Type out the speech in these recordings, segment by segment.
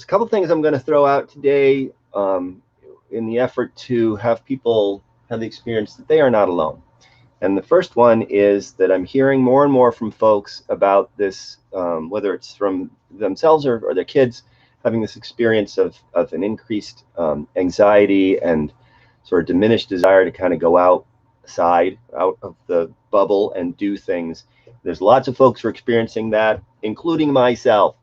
a couple things I'm going to throw out today in the effort to have people have the experience that they are not alone. And the first one is that I'm hearing more and more from folks about this, whether it's from themselves or their kids, having this experience of an increased anxiety and sort of diminished desire to kind of go outside, out of the bubble and do things. There's lots of folks who are experiencing that, including myself.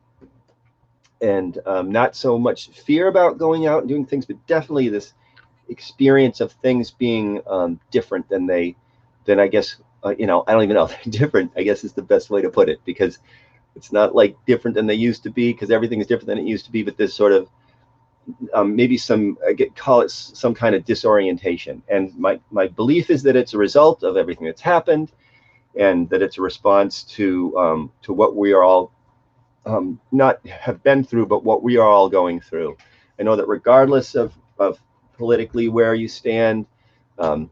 And not so much fear about going out and doing things, but definitely this experience of things being different than I guess, I don't even know, different, I guess is the best way to put it, because it's not like different than they used to be, because everything is different than it used to be, but this sort of maybe call it some kind of disorientation. And my belief is that it's a result of everything that's happened, and that it's a response to what we are all not have been through, but what we are all going through. I know that regardless of politically where you stand, um,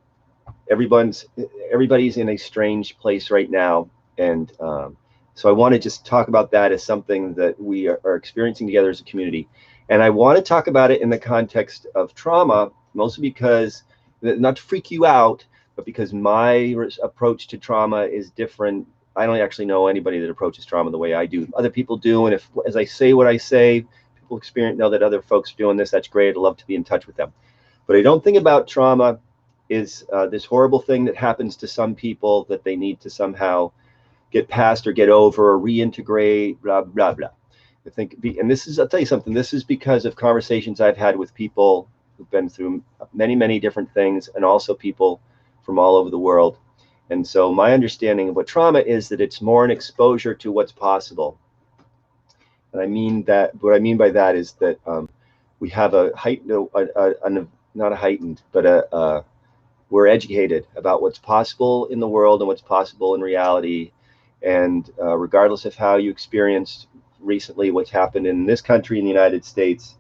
everybody's in a strange place right now, and so I want to just talk about that as something that we are experiencing together as a community. And I want to talk about it in the context of trauma, mostly because, not to freak you out, but because my approach to trauma is different. I don't actually know anybody that approaches trauma the way I do. Other people do, and if, as I say what I say, people know that other folks are doing this, that's great. I'd love to be in touch with them. But I don't think about trauma is this horrible thing that happens to some people that they need to somehow get past or get over or reintegrate, blah, blah, blah. I think, and this is, I'll tell you something, this is because of conversations I've had with people who've been through many, many different things, and also people from all over the world. And so my understanding of what trauma is that it's more an exposure to what's possible. And I mean that, what I mean by that is that we have a heightened, not a heightened, but we're educated about what's possible in the world and what's possible in reality. And regardless of how you experienced recently what's happened in this country, in the United States,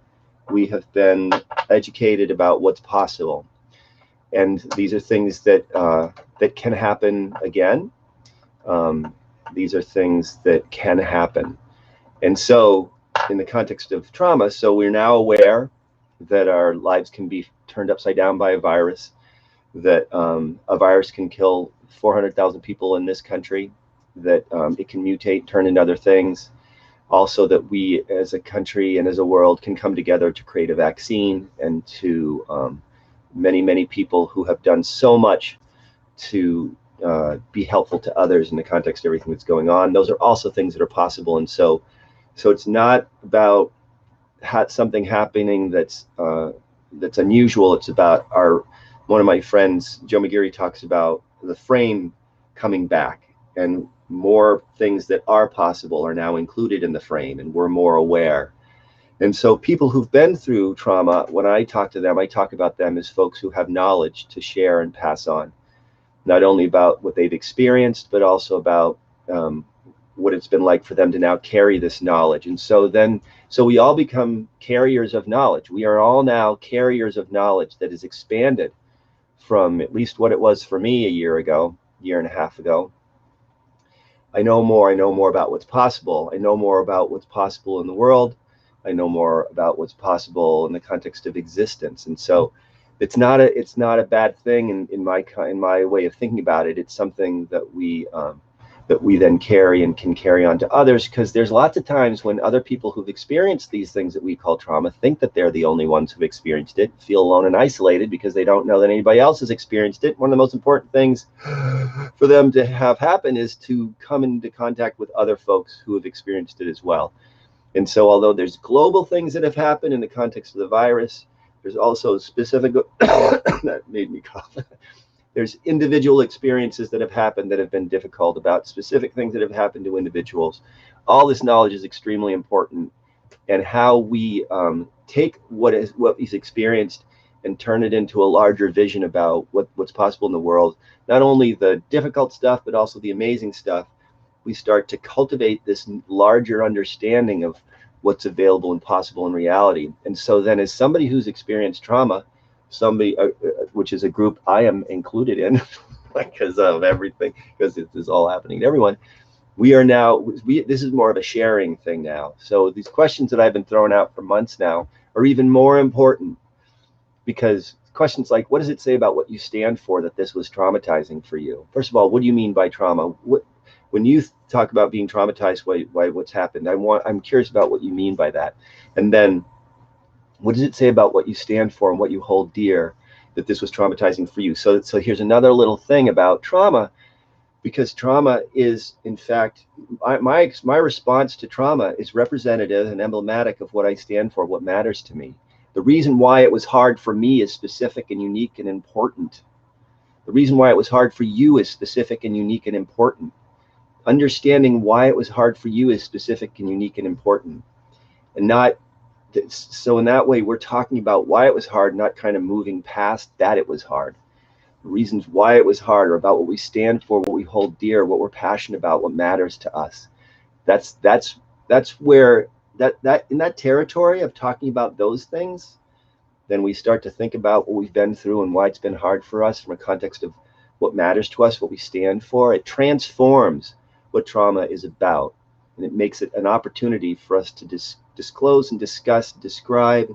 we have been educated about what's possible. And these are things that that can happen again. These are things that can happen. And so in the context of trauma, so we're now aware that our lives can be turned upside down by a virus, that a virus can kill 400,000 people in this country, that it can mutate, turn into other things. Also that we as a country and as a world can come together to create a vaccine, and to many, many people who have done so much to be helpful to others in the context of everything that's going on. Those are also things that are possible. And so it's not about something happening that's unusual. It's about one of my friends, Joe McGeary, talks about the frame coming back, and more things that are possible are now included in the frame, and we're more aware. And so people who've been through trauma, when I talk to them, I talk about them as folks who have knowledge to share and pass on, not only about what they've experienced, but also about what it's been like for them to now carry this knowledge. And so we all become carriers of knowledge. We are all now carriers of knowledge that is expanded from at least what it was for me a year and a half ago. I know more about what's possible. I know more about what's possible in the world. I know more about what's possible in the context of existence. And so it's not a bad thing in my way of thinking about it. It's something that we then carry and can carry on to others, because there's lots of times when other people who've experienced these things that we call trauma think that they're the only ones who've experienced it, feel alone and isolated because they don't know that anybody else has experienced it. One of the most important things for them to have happen is to come into contact with other folks who have experienced it as well. And so although there's global things that have happened in the context of the virus, there's also specific that made me cough. There's individual experiences that have happened that have been difficult, about specific things that have happened to individuals. All this knowledge is extremely important, and how we take what is experienced and turn it into a larger vision about what's possible in the world, not only the difficult stuff, but also the amazing stuff. We start to cultivate this larger understanding of what's available and possible in reality. And so then, as somebody who's experienced trauma, which is a group I am included in because of everything, because it is all happening to everyone, we are now, this is more of a sharing thing now. So these questions that I've been throwing out for months now are even more important, because questions like, what does it say about what you stand for that this was traumatizing for you? First of all, what do you mean by trauma? When you talk about being traumatized by what's happened, I'm curious about what you mean by that. And then, what does it say about what you stand for and what you hold dear that this was traumatizing for you? So here's another little thing about trauma, because trauma is, in fact, my response to trauma is representative and emblematic of what I stand for, what matters to me. The reason why it was hard for me is specific and unique and important. The reason why it was hard for you is specific and unique and important. Understanding why it was hard for you is specific and unique and important. And not, so in that way, we're talking about why it was hard, not kind of moving past that it was hard. The reasons why it was hard are about what we stand for, what we hold dear, what we're passionate about, what matters to us. That's where that in that territory of talking about those things, then we start to think about what we've been through and why it's been hard for us from a context of what matters to us, what we stand for. It transforms what trauma is about, and it makes it an opportunity for us to disclose and discuss, describe,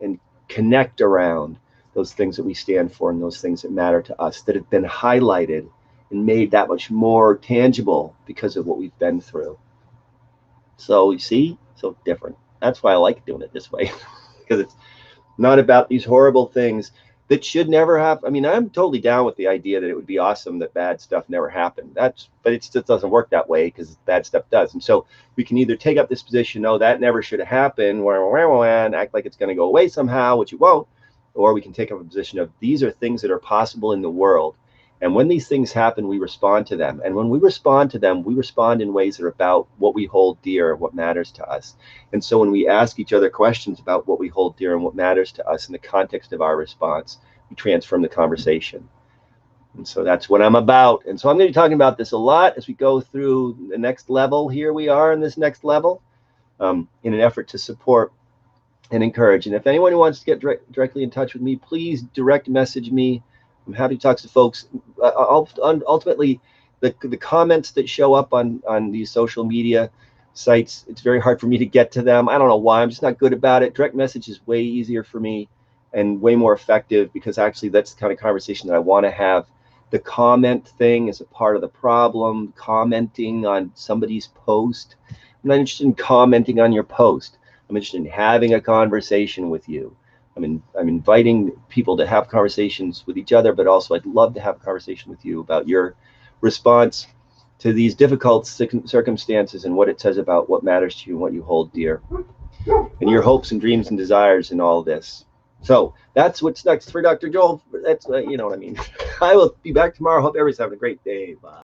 and connect around those things that we stand for and those things that matter to us, that have been highlighted and made that much more tangible because of what we've been through. So you see, so different. That's why I like doing it this way, because it's not about these horrible things that should never happen. I mean, I'm totally down with the idea that it would be awesome that bad stuff never happened. But it just doesn't work that way, because bad stuff does. And so we can either take up this position, no, that never should have happened, and act like it's going to go away somehow, which it won't, or we can take up a position of, these are things that are possible in the world. And when these things happen, we respond to them. And when we respond to them, we respond in ways that are about what we hold dear, what matters to us. And so when we ask each other questions about what we hold dear and what matters to us in the context of our response, we transform the conversation. And so that's what I'm about. And so I'm going to be talking about this a lot as we go through the next level. Here we are in this next level, in an effort to support and encourage. And if anyone wants to get directly in touch with me, please direct message me. I'm happy to talk to folks. Ultimately, the comments that show up on these social media sites, it's very hard for me to get to them. I don't know why. I'm just not good about it. Direct message is way easier for me and way more effective, because actually that's the kind of conversation that I want to have. The comment thing is a part of the problem. Commenting on somebody's post. I'm not interested in commenting on your post. I'm interested in having a conversation with you. I'm inviting people to have conversations with each other, but also I'd love to have a conversation with you about your response to these difficult circumstances and what it says about what matters to you and what you hold dear, and your hopes and dreams and desires in all this. So that's what's next for Dr. Joel. That's you know what I mean. I will be back tomorrow. Hope everybody's having a great day. Bye.